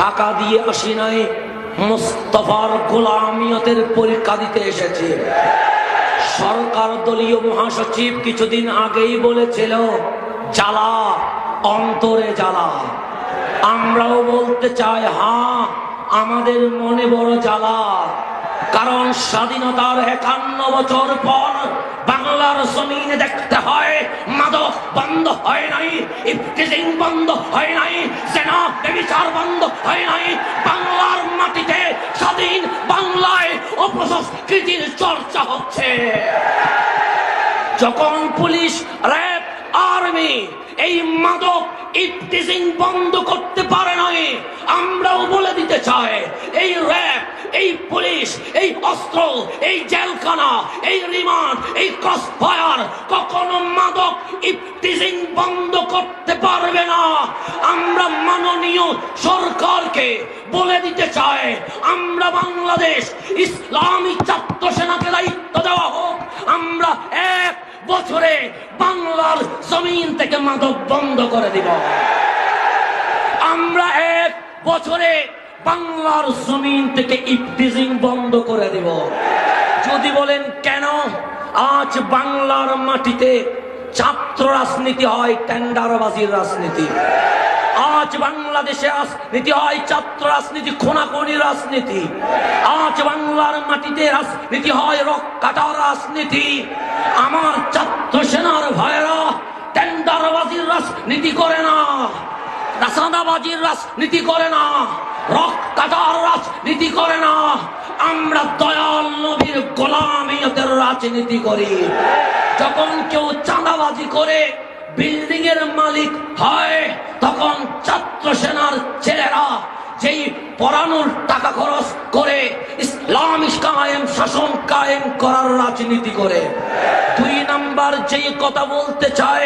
টাকা দিয়ে আসি নাই, মুস্তাফার গোলামিয়তের পরীক্ষা দিতে এসেছি। সরকার দলীয় মহাসচিব কিছুদিন আগেই বলেছিল জ্বালা, অন্তরে জ্বালা। আমরাও বলতে চাই, হ্যাঁ আমাদের মনে বড় জ্বালা। কারণ স্বাধীনতার 51 বছর পর বাংলার জমিনে দেখতে হয় মাদক বন্ধ হয় নাই, ইফতিজিং বন্ধ হয় নাই, জেনা ব্যভিচার বন্ধ হয় নাই। বাংলার মাটিতে স্বাধীন বাংলায় অপসংস্কৃতির চর্চা হচ্ছে। যখন পুলিশ, র্যাব, আর্মি এই মাদক ইফতিজিং বন্ধ করতে পারে নাই, আমরাও বলে দিতে চাই এই র্যাব, এই পুলিশ, এই অস্ত্র, এই জেলখানা, এই রিমান্ড, এই ক্রস ফায়ার কখনো মাদক ইফতিজিং বন্ধ করতে পারবে না। আমরা মাননীয় সরকারকে বলে দিতে চাই, আমরা বাংলাদেশ ইসলামী ছাত্র সেনাকে দায়িত্ব দেওয়া হোক, আমরা 1 বছরে বাংলার জমিন থেকে মাদক বন্ধ করে দিব। আমরা 1 বছরে বাংলার জমিন থেকে ইফতিজিং বন্ধ করে দিব। যদি বলেন কেন, আজ বাংলার মাটিতে ছাত্র রাজনীতি হয়, টেন্ডারবাজির রাজনীতি। আজ বাংলাদেশে রাজনীতি হয় ছাত্র রাজনীতি, খুনাখুনি রাজনীতি। আজ বাংলার মাটিতে রাজনীতি হয় রক্কাটার রাজনীতি। আমার ছাত্র সেনার ভাইরা টেন্ডারবাজির রাজনীতি করে না, রাসাদাবাজির রাজনীতি করে না, রক্কাটার রাজনীতি করে না। আমরা দয়াল নবীর গোলামিয়তের রাজনীতি করি। যখন কেউ চাঁদাবাজি করে বিল্ডিং এর মালিক হয়, তখন ছাত্র সেনার ছেলেরা যেই পড়ানোর টাকা খরচ করে ইসলামিক কায়েম, শাসন কায়েম করার রাজনীতি করে। 2 নাম্বার যেই কথা বলতে চায়,